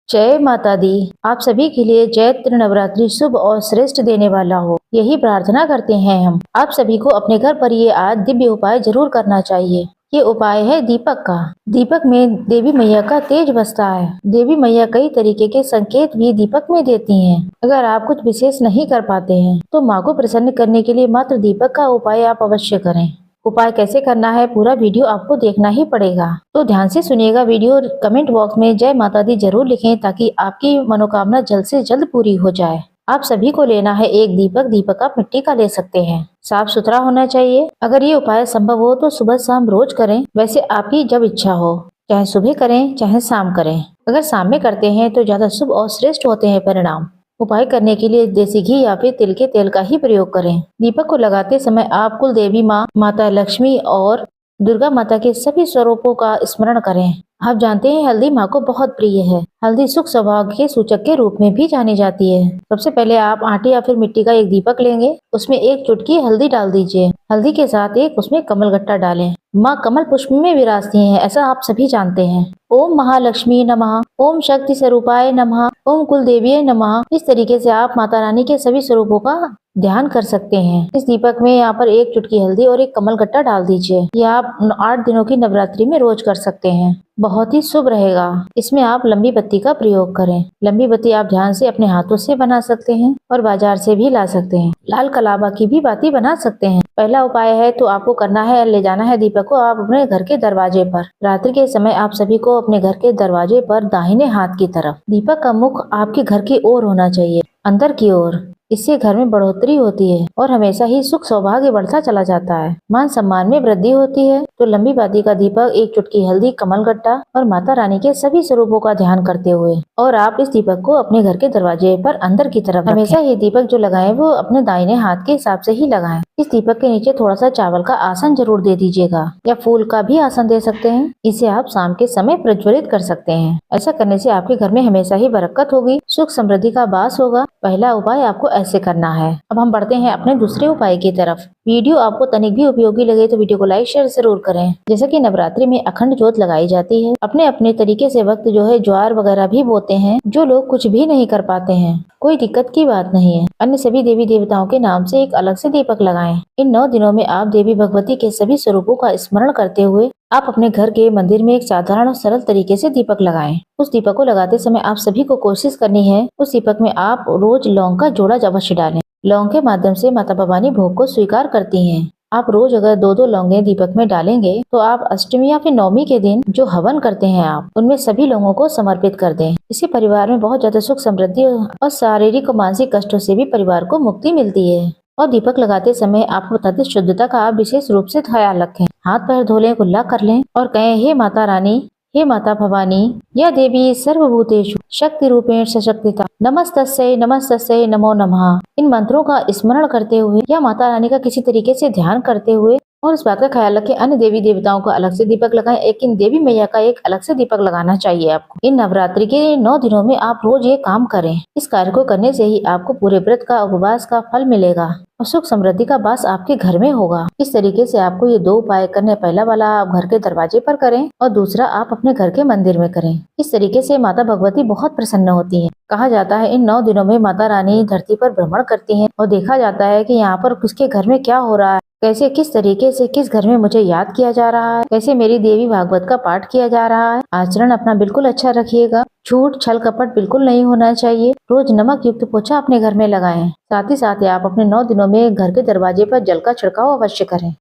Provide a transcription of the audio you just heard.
जय माता दी। आप सभी के लिए चैत्र नवरात्रि शुभ और श्रेष्ठ देने वाला हो, यही प्रार्थना करते हैं हम। आप सभी को अपने घर पर ये आज दिव्य उपाय जरूर करना चाहिए। ये उपाय है दीपक का। दीपक में देवी मैया का तेज बसता है। देवी मैया कई तरीके के संकेत भी दीपक में देती हैं। अगर आप कुछ विशेष नहीं कर पाते हैं तो माँ को प्रसन्न करने के लिए मात्र दीपक का उपाय आप अवश्य करें। उपाय कैसे करना है पूरा वीडियो आपको देखना ही पड़ेगा, तो ध्यान से सुनिएगा वीडियो। कमेंट बॉक्स में जय माता दी जरूर लिखें ताकि आपकी मनोकामना जल्द से जल्द पूरी हो जाए। आप सभी को लेना है एक दीपक। दीपक आप मिट्टी का ले सकते हैं, साफ सुथरा होना चाहिए। अगर ये उपाय संभव हो तो सुबह शाम रोज करें, वैसे आपकी जब इच्छा हो, चाहे सुबह करें चाहे शाम करें। अगर शाम में करते हैं तो ज्यादा शुभ और श्रेष्ठ होते हैं परिणाम। उपाय करने के लिए देसी घी या फिर तिल के तेल का ही प्रयोग करें। दीपक को लगाते समय आप कुल देवी माँ, माता लक्ष्मी और दुर्गा माता के सभी स्वरूपों का स्मरण करें। आप जानते हैं हल्दी माँ को बहुत प्रिय है। हल्दी सुख सौभाग्य के सूचक के रूप में भी जानी जाती है। सबसे पहले आप आटे या फिर मिट्टी का एक दीपक लेंगे, उसमें एक चुटकी हल्दी डाल दीजिए। हल्दी के साथ एक उसमें कमल गट्टा डालें। माँ कमल पुष्प में विराजती हैं, ऐसा आप सभी जानते हैं। ओम महालक्ष्मी नमः, ओम शक्ति स्वरूपाय नमः, ओम कुल देवी नमः। इस तरीके से आप माता रानी के सभी स्वरूपों का ध्यान कर सकते हैं। इस दीपक में यहाँ पर एक चुटकी हल्दी और एक कमल गट्टा डाल दीजिए। यह आप 8 दिनों की नवरात्रि में रोज कर सकते हैं, बहुत ही शुभ रहेगा। इसमें आप लंबी बत्ती का प्रयोग करें। लंबी बत्ती आप ध्यान से अपने हाथों से बना सकते हैं और बाजार से भी ला सकते हैं। लाल कलाबा की भी बाती बना सकते हैं। पहला उपाय है तो आपको करना है, ले जाना है दीपक को आप अपने घर के दरवाजे पर। रात्रि के समय आप सभी को अपने घर के दरवाजे पर दाहिने हाथ की तरफ दीपक का मुख आपके घर की ओर होना चाहिए, अंदर की ओर। इससे घर में बढ़ोतरी होती है और हमेशा ही सुख सौभाग्य बढ़ता चला जाता है, मान सम्मान में वृद्धि होती है। तो लंबी बाती का दीपक, एक चुटकी हल्दी, कमल गट्टा और माता रानी के सभी स्वरूपों का ध्यान करते हुए, और आप इस दीपक को अपने घर के दरवाजे पर अंदर की तरफ हमेशा ही दीपक जो लगाएं वो अपने दाहिने हाथ के हिसाब से ही लगाएं। इस दीपक के नीचे थोड़ा सा चावल का आसन जरूर दे दीजिएगा, या फूल का भी आसन दे सकते हैं। इसे आप शाम के समय प्रज्वलित कर सकते हैं। ऐसा करने से आपके घर में हमेशा ही बरकत होगी, सुख समृद्धि का वास होगा। पहला उपाय आपको ऐसे करना है। अब हम बढ़ते हैं अपने दूसरे उपाय की तरफ। वीडियो आपको तनिक भी उपयोगी लगे तो वीडियो को लाइक शेयर जरूर करें। जैसे कि नवरात्रि में अखंड ज्योत लगाई जाती है, अपने अपने तरीके से वक्त जो है ज्वार वगैरह भी बोते हैं। जो लोग कुछ भी नहीं कर पाते हैं, कोई दिक्कत की बात नहीं है। अन्य सभी देवी देवताओं के नाम से एक अलग से दीपक लगाएं। इन 9 दिनों में आप देवी भगवती के सभी स्वरूपों का स्मरण करते हुए आप अपने घर के मंदिर में एक साधारण और सरल तरीके से दीपक लगाएं। उस दीपक को लगाते समय आप सभी को कोशिश करनी है उस दीपक में आप रोज लौंग का जोड़ा अवश्य डालें। लौंग के माध्यम से माता भवानी भोग को स्वीकार करती हैं। आप रोज अगर 2-2 लौंगे दीपक में डालेंगे तो आप अष्टमी या फिर नवमी के दिन जो हवन करते हैं आप उनमें सभी लोगों को समर्पित कर दें। इससे परिवार में बहुत ज्यादा सुख समृद्धि और शारीरिक और मानसिक कष्टों से भी परिवार को मुक्ति मिलती है। और दीपक लगाते समय आपको बता दें, शुद्धता का आप विशेष रूप से ख्याल रखें। हाथ पैर धो लें, कुल्ला कर लें और कहें, हे माता रानी, हे माता भवानी, या देवी सर्वभूतेषु शक्ति रूपेण सशक्तिता, नमस्तस्यै नमस्तस्यै नमो नमः। इन मंत्रों का स्मरण करते हुए या माता रानी का किसी तरीके से ध्यान करते हुए, और इस बात का ख्याल रखें अन्य देवी देवताओं का अलग से दीपक लगाएं, लेकिन देवी मैया का एक अलग से दीपक लगाना चाहिए आपको। इन नवरात्रि के 9 दिनों में आप रोज ये काम करें। इस कार्य को करने से ही आपको पूरे व्रत का, उपवास का फल मिलेगा और सुख समृद्धि का वास आपके घर में होगा। इस तरीके से आपको ये 2 उपाय करने, पहला वाला आप घर के दरवाजे पर करें और दूसरा आप अपने घर के मंदिर में करें। इस तरीके से माता भगवती बहुत प्रसन्न होती है। कहा जाता है इन 9 दिनों में माता रानी धरती पर भ्रमण करती हैं और देखा जाता है कि यहाँ पर किसके घर में क्या हो रहा है, कैसे किस तरीके से किस घर में मुझे याद किया जा रहा है, कैसे मेरी देवी भागवत का पाठ किया जा रहा है। आचरण अपना बिल्कुल अच्छा रखिएगा, झूठ छल कपट बिल्कुल नहीं होना चाहिए। रोज नमक युक्त पोछा अपने घर में लगाएं। साथ ही साथ आप अपने 9 दिनों में घर के दरवाजे पर जल का छिड़काव अवश्य करें।